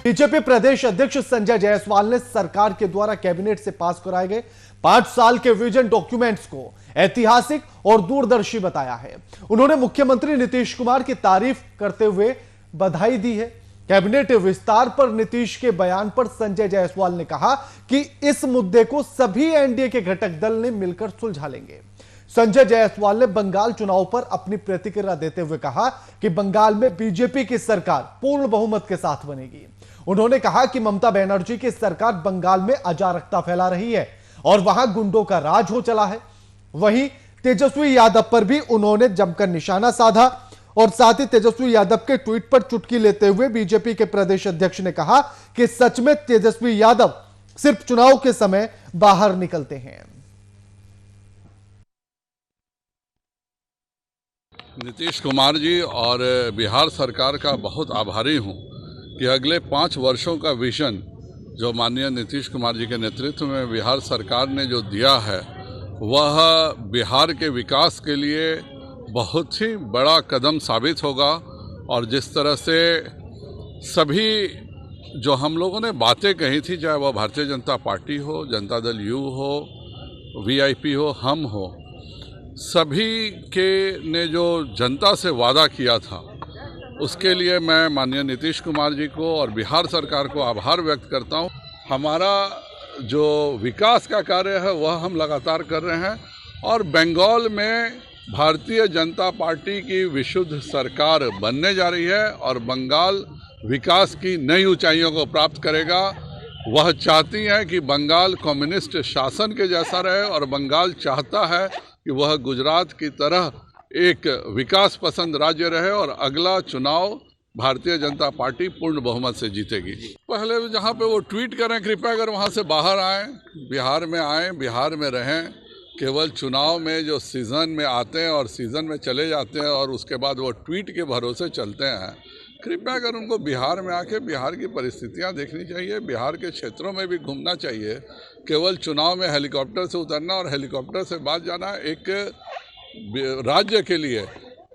BJP प्रदेश अध्यक्ष संजय जायसवाल ने सरकार के द्वारा कैबिनेट से पास कराए गए 5 साल के विजन डॉक्यूमेंट्स को ऐतिहासिक और दूरदर्शी बताया है। उन्होंने मुख्यमंत्री नीतीश कुमार की तारीफ करते हुए बधाई दी है। कैबिनेट विस्तार पर नीतीश के बयान पर संजय जायसवाल ने कहा कि इस मुद्दे को सभी एनडीए के घटक दल ने मिलकर सुलझा लेंगे। संजय जायसवाल ने बंगाल चुनाव पर अपनी प्रतिक्रिया देते हुए कहा कि बंगाल में बीजेपी की सरकार पूर्ण बहुमत के साथ बनेगी। उन्होंने कहा कि ममता बनर्जी की सरकार बंगाल में अराजकता फैला रही है और वहां गुंडों का राज हो चला है। वहीं तेजस्वी यादव पर भी उन्होंने जमकर निशाना साधा और साथ ही तेजस्वी यादव के ट्वीट पर चुटकी लेते हुए बीजेपी के प्रदेश अध्यक्ष ने कहा कि सच में तेजस्वी यादव सिर्फ चुनाव के समय बाहर निकलते हैं। नीतीश कुमार जी और बिहार सरकार का बहुत आभारी हूं कि अगले 5 वर्षों का विजन जो माननीय नीतीश कुमार जी के नेतृत्व में बिहार सरकार ने जो दिया है वह बिहार के विकास के लिए बहुत ही बड़ा कदम साबित होगा। और जिस तरह से सभी जो हम लोगों ने बातें कही थी, चाहे वह भारतीय जनता पार्टी हो, जनता दल यू हो, वीआईपी हो, हम हो, सभी के ने जो जनता से वादा किया था उसके लिए मैं माननीय नीतीश कुमार जी को और बिहार सरकार को आभार व्यक्त करता हूं। हमारा जो विकास का कार्य है वह हम लगातार कर रहे हैं और बंगाल में भारतीय जनता पार्टी की विशुद्ध सरकार बनने जा रही है और बंगाल विकास की नई ऊंचाइयों को प्राप्त करेगा। वह चाहती है कि बंगाल कम्युनिस्ट शासन के जैसा रहे और बंगाल चाहता है कि वह गुजरात की तरह एक विकास पसंद राज्य रहे और अगला चुनाव भारतीय जनता पार्टी पूर्ण बहुमत से जीतेगी। पहले जहां पे वो ट्वीट करें, कृपया कर वहां से बाहर आएं, बिहार में रहें। केवल चुनाव में जो सीज़न में आते हैं और सीज़न में चले जाते हैं और उसके बाद वो ट्वीट के भरोसे चलते हैं। कृपया कर उनको बिहार में आके बिहार की परिस्थितियां देखनी चाहिए, बिहार के क्षेत्रों में भी घूमना चाहिए। केवल चुनाव में हेलीकॉप्टर से उतरना और हेलीकॉप्टर से बात जाना एक राज्य के लिए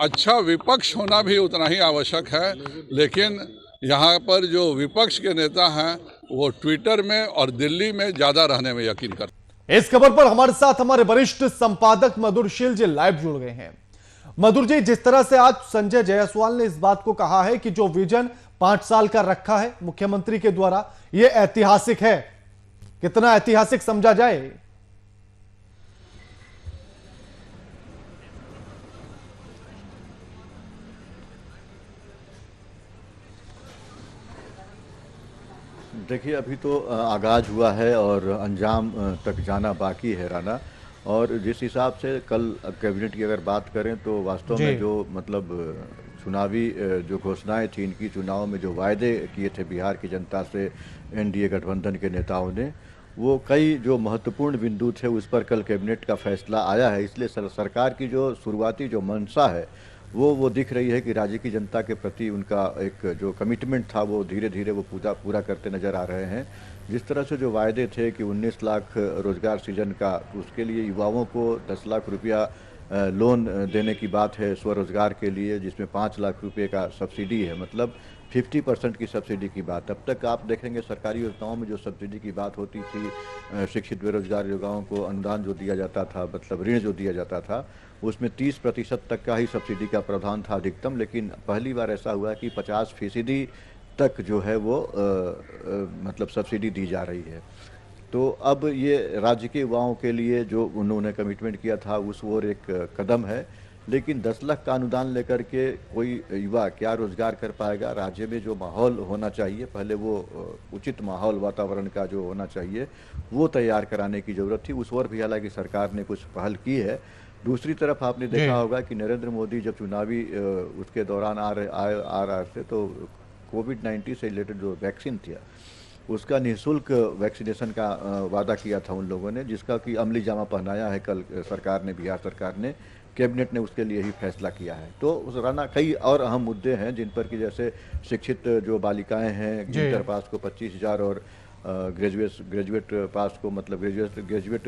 अच्छा विपक्ष होना भी उतना ही आवश्यक है। लेकिन यहाँ पर जो विपक्ष के नेता हैं वो ट्विटर में और दिल्ली में ज़्यादा रहने में यकीन करते हैं। इस खबर पर हमारे साथ हमारे वरिष्ठ संपादक मधुर शील जी लाइव जुड़ गए हैं। मधुर जी, जिस तरह से आज संजय जायसवाल ने इस बात को कहा है कि जो विजन 5 साल का रखा है मुख्यमंत्री के द्वारा यह ऐतिहासिक है, कितना ऐतिहासिक समझा जाए? देखिए, अभी तो आगाज हुआ है और अंजाम तक जाना बाकी है राना। और जिस हिसाब से कल कैबिनेट की अगर बात करें तो वास्तव में जो मतलब चुनावी जो घोषणाएं थी, इनकी चुनाव में जो वायदे किए थे बिहार की जनता से एनडीए गठबंधन के नेताओं ने, वो कई जो महत्वपूर्ण बिंदु थे उस पर कल कैबिनेट का फैसला आया है। इसलिए सरकार की जो शुरुआती जो मंशा है वो दिख रही है कि राज्य की जनता के प्रति उनका एक जो कमिटमेंट था वो धीरे धीरे वो पूरा करते नजर आ रहे हैं। जिस तरह से जो वायदे थे कि 19 लाख रोजगार सृजन का, उसके लिए युवाओं को 10 लाख रुपया लोन देने की बात है स्वरोजगार के लिए, जिसमें 5 लाख रुपये का सब्सिडी है, मतलब 50% की सब्सिडी की बात। अब तक आप देखेंगे सरकारी योजनाओं में जो सब्सिडी की बात होती थी, शिक्षित बेरोजगार युवाओं को अनुदान जो दिया जाता था, मतलब ऋण जो दिया जाता था, उसमें 30% तक का ही सब्सिडी का प्रावधान था अधिकतम। लेकिन पहली बार ऐसा हुआ कि 50% तक जो है वो मतलब सब्सिडी दी जा रही है। तो अब ये राज्य के युवाओं के लिए जो उन्होंने कमिटमेंट किया था उस ओर एक कदम है। लेकिन 10 लाख का अनुदान लेकर के कोई युवा क्या रोजगार कर पाएगा? राज्य में जो माहौल होना चाहिए, पहले वो उचित माहौल वातावरण का जो होना चाहिए वो तैयार कराने की ज़रूरत थी। उस ओर भी हालांकि सरकार ने कुछ पहल की है। दूसरी तरफ आपने देखा होगा कि नरेंद्र मोदी जब चुनावी उसके दौरान आ रहे थे तो कोविड-19 से रिलेटेड जो वैक्सीन थी उसका निःशुल्क वैक्सीनेशन का वादा किया था उन लोगों ने, जिसका कि अमली जामा पहनाया है कल सरकार ने, बिहार सरकार ने, कैबिनेट ने उसके लिए ही फैसला किया है। तो उस राना कई और अहम मुद्दे हैं जिन पर कि जैसे शिक्षित जो बालिकाएं हैं, इंटर पास को 25,000 और ग्रेजुएट पास को मतलब ग्रेजुएट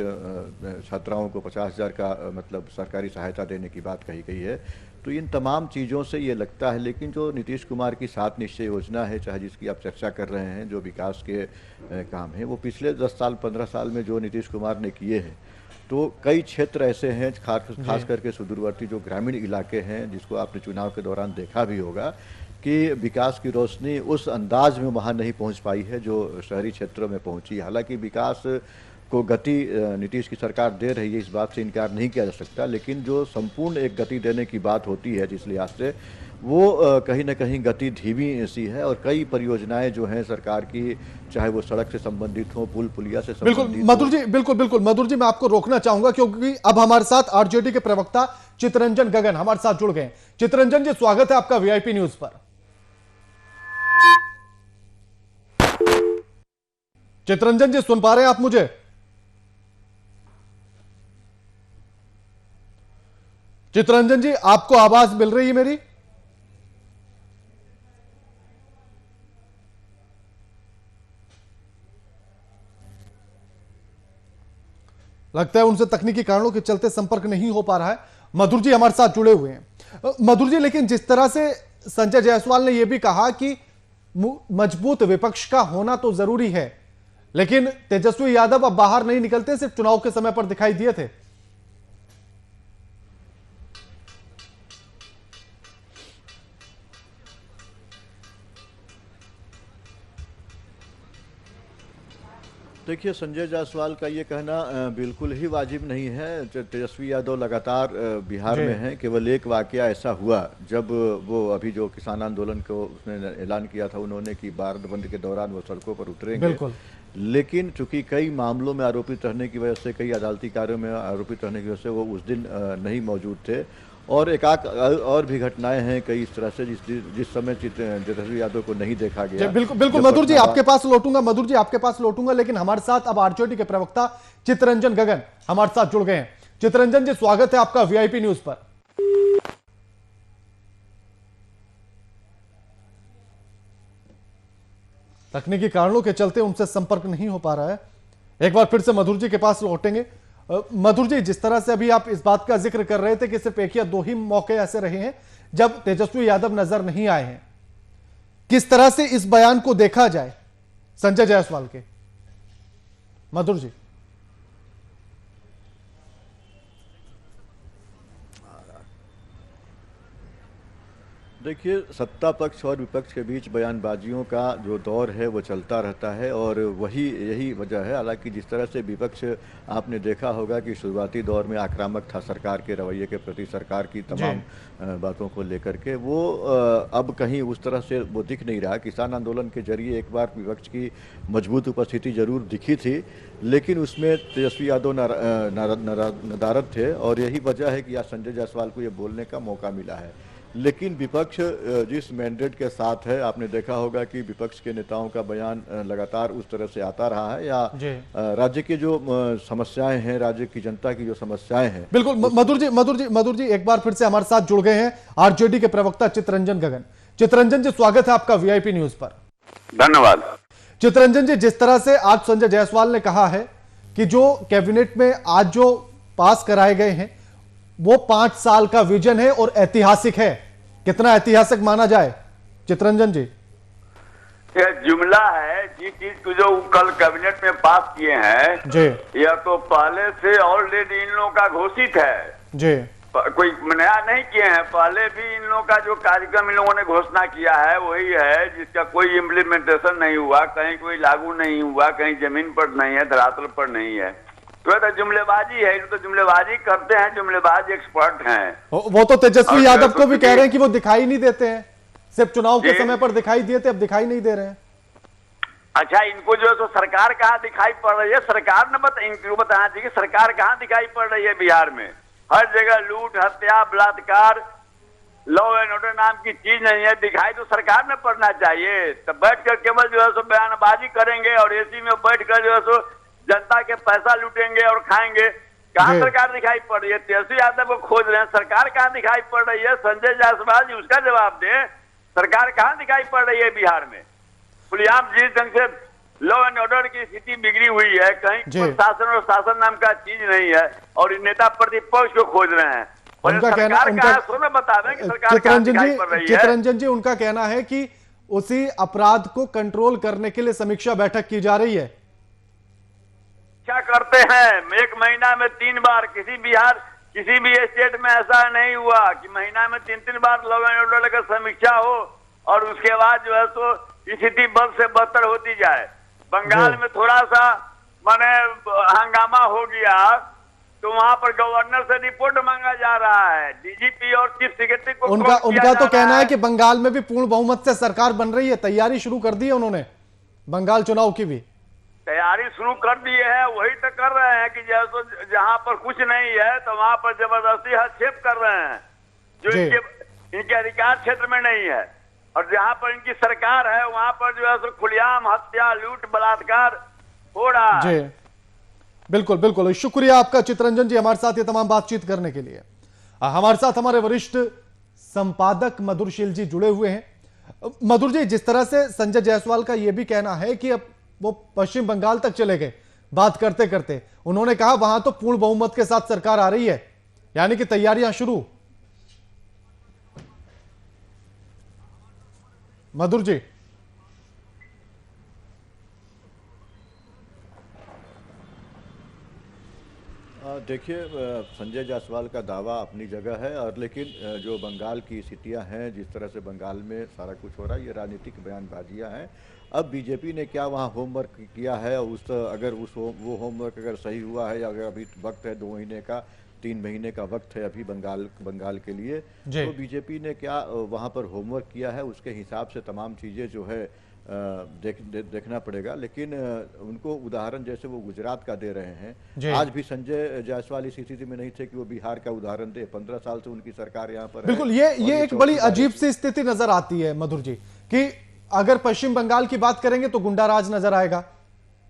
छात्राओं को 50,000 का मतलब सरकारी सहायता देने की बात कही गई है। तो इन तमाम चीज़ों से ये लगता है। लेकिन जो नीतीश कुमार की 7 निश्चय योजना है, चाहे जिसकी आप चर्चा कर रहे हैं, जो विकास के काम हैं, वो पिछले 10 साल 15 साल में जो नीतीश कुमार ने किए हैं, तो कई क्षेत्र ऐसे हैं खास करके सुदूरवर्ती जो ग्रामीण इलाके हैं, जिसको आपने चुनाव के दौरान देखा भी होगा कि विकास की रोशनी उस अंदाज में वहाँ नहीं पहुँच पाई है जो शहरी क्षेत्रों में पहुँची। हालांकि विकास को गति नीतीश की सरकार दे रही है, इस बात से इनकार नहीं किया जा सकता, लेकिन जो संपूर्ण एक गति देने की बात होती है जिस लिहाज से, वो कहीं ना कहीं गति धीमी सी है। और कई परियोजनाएं जो हैं सरकार की, चाहे वो सड़क से संबंधित हो, पुल पुलिया से संबंधित हो। बिल्कुल मधुर जी, बिल्कुल मधुर जी, मैं आपको रोकना चाहूंगा क्योंकि अब हमारे साथ आरजेडी के प्रवक्ता चितरंजन गगन हमारे साथ जुड़ गए। चितरंजन जी, स्वागत है आपका वीआईपी न्यूज पर। चितरंजन जी, सुन पा रहे हैं आप मुझे? चितरंजन जी, आपको आवाज मिल रही है मेरी? लगता है उनसे तकनीकी कारणों के चलते संपर्क नहीं हो पा रहा है। मधुर जी हमारे साथ जुड़े हुए हैं। मधुर जी, लेकिन जिस तरह से संजय जायसवाल ने यह भी कहा कि मजबूत विपक्ष का होना तो जरूरी है, लेकिन तेजस्वी यादव अब बाहर नहीं निकलते, सिर्फ चुनाव के समय पर दिखाई दिए थे। देखिए, संजय जायसवाल का ये कहना बिल्कुल ही वाजिब नहीं है। तेजस्वी यादव लगातार बिहार में हैं। केवल एक वाकया ऐसा हुआ जब वो अभी जो किसान आंदोलन को उसने ऐलान किया था उन्होंने कि बारहबंदी के दौरान वो सड़कों पर उतरेंगे, लेकिन चूंकि कई मामलों में आरोपित रहने की वजह से, कई अदालती कार्यों में आरोपित रहने की वजह से वो उस दिन नहीं मौजूद थे। और एकाक और भी घटनाएं हैं कई इस तरह से जिस समय तेजस्वी यादव को नहीं देखा गया। बिल्कुल मधुर जी, आपके पास लौटूंगा। मधुर जी, आपके पास लौटूंगा, लेकिन हमारे साथ अब आरजेडी के प्रवक्ता चितरंजन गगन हमारे साथ जुड़ गए हैं। चितरंजन जी, स्वागत है आपका वीआईपी न्यूज पर। तकनीकी कारणों के चलते उनसे संपर्क नहीं हो पा रहा है। एक बार फिर से मधुर जी के पास लौटेंगे। मधुर जी, जिस तरह से अभी आप इस बात का जिक्र कर रहे थे कि सिर्फ एक या दो ही मौके ऐसे रहे हैं जब तेजस्वी यादव नजर नहीं आए हैं, किस तरह से इस बयान को देखा जाए संजय जायसवाल के? मधुर जी। देखिए, सत्ता पक्ष और विपक्ष के बीच बयानबाजियों का जो दौर है वो चलता रहता है और यही वजह है। हालांकि जिस तरह से विपक्ष, आपने देखा होगा कि शुरुआती दौर में आक्रामक था सरकार के रवैये के प्रति, सरकार की तमाम बातों को लेकर के, वो अब कहीं उस तरह से वो दिख नहीं रहा। किसान आंदोलन के जरिए एक बार विपक्ष की मजबूत उपस्थिति जरूर दिखी थी, लेकिन उसमें तेजस्वी यादव नदारद थे और यही वजह है कि आज संजय जायसवाल को ये बोलने का मौका मिला है। लेकिन विपक्ष जिस मैंडेट के साथ है, आपने देखा होगा कि विपक्ष के नेताओं का बयान लगातार उस तरह से आता रहा है, या राज्य की जो समस्याएं हैं, राज्य की जनता की जो समस्याएं हैं। बिल्कुल मधुर जी एक बार फिर से हमारे साथ जुड़ गए हैं आरजेडी के प्रवक्ता चितरंजन गगन। चितरंजन जी, स्वागत है आपका वीआईपी न्यूज पर। धन्यवाद। चितरंजन जी, जिस तरह से आज संजय जायसवाल ने कहा है कि जो कैबिनेट में आज जो पास कराए गए हैं वो 5 साल का विजन है और ऐतिहासिक है, कितना ऐतिहासिक माना जाए चितरंजन जी? ये जुमला है जिस चीज को जो कल कैबिनेट में पास किए हैं जी, यह तो पहले से ऑलरेडी इन लोगों का घोषित है जी, कोई नया नहीं किए हैं। पहले भी इन लोगों का जो कार्यक्रम इन लोगों ने घोषणा किया है वही है, जिसका कोई इम्प्लीमेंटेशन नहीं हुआ, कहीं कोई लागू नहीं हुआ, कहीं जमीन पर नहीं है, धरातल पर नहीं है। तो जुमलेबाजी है, तो जुमलेबाजी करते हैं, जुमलेबाज एक्सपर्ट हैं। वो तो तेजस्वी यादव को भी कह रहे हैं कि वो दिखाई नहीं देते हैं, सिर्फ चुनाव के समय पर दिखाई दिए थे, अब दिखाई नहीं दे रहे हैं। अच्छा, इनको जो है तो सरकार कहाँ दिखाई पड़ रही है? सरकार ने इनको बताना चाहिए सरकार कहाँ दिखाई पड़ रही है। बिहार में हर जगह लूट, हत्या, बलात्कार, लॉ एंड ऑर्डर नाम की चीज नहीं है। दिखाई तो सरकार ने पड़ना चाहिए। तब बैठ कर केवल जो है सो बयानबाजी करेंगे और एसी में बैठ कर जो है सो जनता के पैसा लूटेंगे और खाएंगे। कहाँ सरकार दिखाई पड़ रही है? तेजस्वी यादव को खोज रहे हैं, सरकार कहाँ दिखाई पड़ रही है? संजय जायसवाल जी उसका जवाब दें, सरकार कहाँ दिखाई पड़ रही है बिहार में? खुलेआम जिस ढंग से लॉ एंड ऑर्डर की स्थिति बिगड़ी हुई है, कहीं शासन और शासन नाम का चीज नहीं है और नेता प्रतिपक्ष को खोज रहे हैं। और उनका कहना सरकार कहाँ है, सो मैं बता दें कि सरकार कहाँ दिखाई पड़ रही है। चितरंजन जी, उनका कहना है कि उसी अपराध को कंट्रोल करने के लिए समीक्षा बैठक की जा रही है। क्या करते हैं, एक महीना में 3 बार, किसी भी स्टेट में ऐसा नहीं हुआ कि महीना में 3 बार लॉ एंड ऑर्डर का समीक्षा हो और उसके बाद जो है तो स्थिति बद से बदतर होती जाए। बंगाल में थोड़ा सा माने हंगामा हो गया तो वहां पर गवर्नर से रिपोर्ट मांगा जा रहा है, डीजीपी और चीफ सेक्रेटरी को उनका तो कहना है कि बंगाल में भी पूर्ण बहुमत से सरकार बन रही है, तैयारी शुरू कर दी है उन्होंने, बंगाल चुनाव की भी तैयारी शुरू कर दी है। वही तो कर रहे हैं कि जैसे जहां पर कुछ नहीं है तो वहां पर जबरदस्ती हस्तक्षेप कर रहे हैं जो इनके अधिकार क्षेत्र में नहीं है, और जहां पर इनकी सरकार है वहां पर जो है खुलेआम हत्या, लूट, बलात्कार हो रहा है। जी बिल्कुल बिल्कुल, शुक्रिया आपका चितरंजन जी हमारे साथ ये तमाम बातचीत करने के लिए। हमारे साथ हमारे वरिष्ठ संपादक मधुरशील जी जुड़े हुए हैं। मधुर जी, जिस तरह से संजय जायसवाल का यह भी कहना है कि अब वो पश्चिम बंगाल तक चले गए बात करते करते, उन्होंने कहा वहां तो पूर्ण बहुमत के साथ सरकार आ रही है, यानी कि तैयारियां शुरू। मधुर जी, देखिए, संजय जायसवाल का दावा अपनी जगह है, और लेकिन जो बंगाल की स्थितियां हैं, जिस तरह से बंगाल में सारा कुछ हो रहा है, ये राजनीतिक बयानबाजियां हैं। अब बीजेपी ने क्या वहाँ होमवर्क किया है, वो होमवर्क अगर सही हुआ है, या अगर अभी वक्त है 2 महीने का, 3 महीने का वक्त है अभी बंगाल के लिए, तो बीजेपी ने क्या वहाँ पर होमवर्क किया है, उसके हिसाब से तमाम चीज़ें जो है देखना पड़ेगा। लेकिन उनको उदाहरण जैसे वो गुजरात का दे रहे हैं, आज भी संजय जायसवाल इस स्थिति में नहीं थे कि वो बिहार का उदाहरण दे। 15 साल से उनकी सरकार यहाँ पर बिल्कुल ये एक बड़ी अजीब सी स्थिति नजर आती है मधुर जी, कि अगर पश्चिम बंगाल की बात करेंगे तो गुंडा राज नजर आएगा,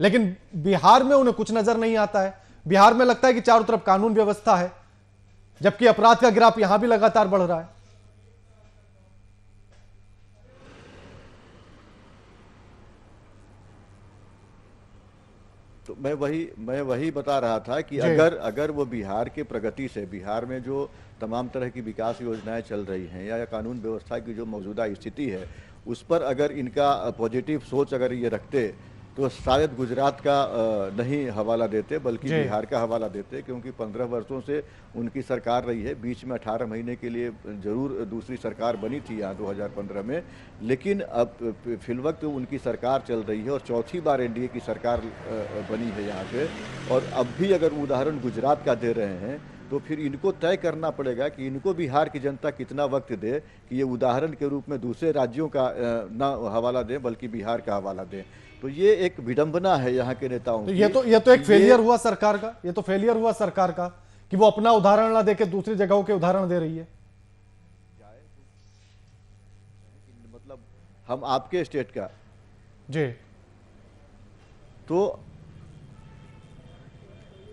लेकिन बिहार में उन्हें कुछ नजर नहीं आता है। बिहार में लगता है कि चारों तरफ कानून व्यवस्था है, जबकि अपराध का ग्राफ यहां भी लगातार बढ़ रहा है। तो मैं वही बता रहा था कि अगर वो बिहार के प्रगति से, बिहार में जो तमाम तरह की विकास योजनाएं चल रही हैं, या कानून व्यवस्था की जो मौजूदा स्थिति है, उस पर अगर इनका पॉजिटिव सोच अगर ये रखते, तो शायद गुजरात का नहीं हवाला देते, बल्कि बिहार का हवाला देते, क्योंकि 15 वर्षों से उनकी सरकार रही है। बीच में 18 महीने के लिए जरूर दूसरी सरकार बनी थी यहाँ 2015 में, लेकिन अब फिलवक्त उनकी सरकार चल रही है और चौथी बार एनडीए की सरकार बनी है यहाँ पे। और अब भी अगर उदाहरण गुजरात का दे रहे हैं, तो फिर इनको तय करना पड़ेगा कि इनको बिहार की जनता कितना वक्त दे कि ये उदाहरण के रूप में दूसरे राज्यों का ना हवाला दें, बल्कि बिहार का हवाला दें। तो ये एक विडंबना है यहाँ के नेताओं की। ये तो एक फेलियर हुआ सरकार का, ये तो फेलियर हुआ सरकार का कि वो अपना उदाहरण ना देके दूसरी जगहों के उदाहरण दे रही है। मतलब हम आपके स्टेट का जी, तो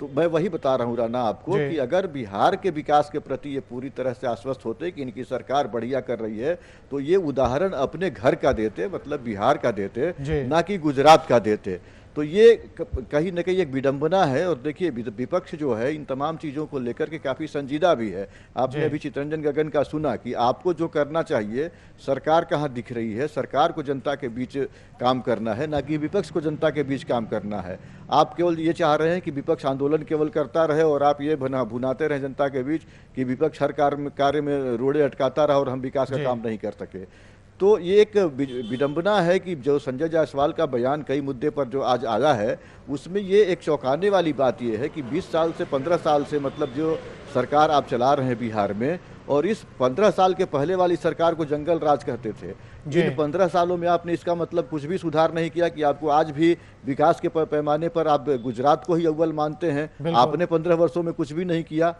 मैं वही बता रहा हूँ राना आपको कि अगर बिहार के विकास के प्रति ये पूरी तरह से आश्वस्त होते कि इनकी सरकार बढ़िया कर रही है, तो ये उदाहरण अपने घर का देते, मतलब बिहार का देते, ना कि गुजरात का देते। तो ये कहीं न कहीं एक विडंबना है। और देखिए, विपक्ष जो है इन तमाम चीज़ों को लेकर के काफ़ी संजीदा भी है। आपने अभी चितरंजन गगन का सुना कि आपको जो करना चाहिए, सरकार कहाँ दिख रही है, सरकार को जनता के बीच काम करना है, ना कि विपक्ष को जनता के बीच काम करना है। आप केवल ये चाह रहे हैं कि विपक्ष आंदोलन केवल करता रहे और आप ये भुनाते रहे जनता के बीच कि विपक्ष हर कार्य में रोड़े अटकाता रहा और हम विकास का काम नहीं कर सके। तो ये एक विडंबना है कि जो संजय जायसवाल का बयान कई मुद्दे पर जो आज आया है, उसमें ये एक चौंकाने वाली बात ये है कि 20 साल से 15 साल से मतलब जो सरकार आप चला रहे हैं बिहार में, और इस 15 साल के पहले वाली सरकार को जंगल राज कहते थे। इन 15 सालों में आपने इसका मतलब कुछ भी सुधार नहीं किया कि आपको आज भी विकास के पैमाने पर आप गुजरात को ही अव्वल मानते हैं। आपने 15 वर्षों में कुछ भी नहीं किया।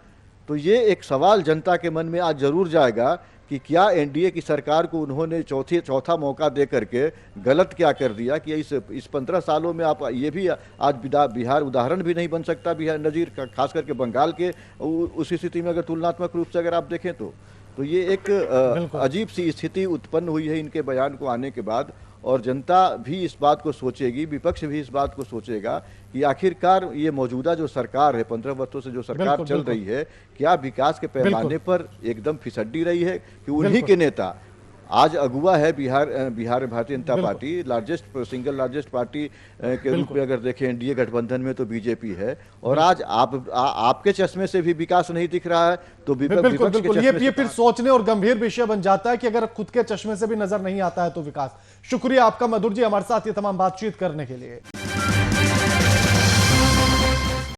तो ये एक सवाल जनता के मन में आज जरूर जाएगा कि क्या एनडीए की सरकार को उन्होंने चौथा मौका दे करके गलत क्या कर दिया कि इस 15 सालों में आप ये भी आज बिहार उदाहरण भी नहीं बन सकता बिहार नज़ीर, खास करके बंगाल के उस स्थिति में अगर तुलनात्मक रूप से अगर आप देखें तो ये एक अजीब सी स्थिति उत्पन्न हुई है इनके बयान को आने के बाद। और जनता भी इस बात को सोचेगी, विपक्ष भी इस बात को सोचेगा कि आखिरकार ये मौजूदा जो सरकार है, 15 वर्षों से जो सरकार चल रही है, क्या विकास के पैमाने पर एकदम फिसड्डी रही है कि उन्हीं के नेता आज अगुवा है Bihar Bharatiya Janata party, single largest party के रूप में अगर देखें एनडीए गठबंधन में तो बीजेपी है, और आज आपके चश्मे से भी विकास नहीं दिख रहा है तो बिल्कुल ये फिर सोचने और गंभीर विषय बन जाता है कि अगर खुद के चश्मे से भी नजर नहीं आता है तो विकास। शुक्रिया आपका मधुर जी, हमारे साथ ये तमाम बातचीत करने के लिए।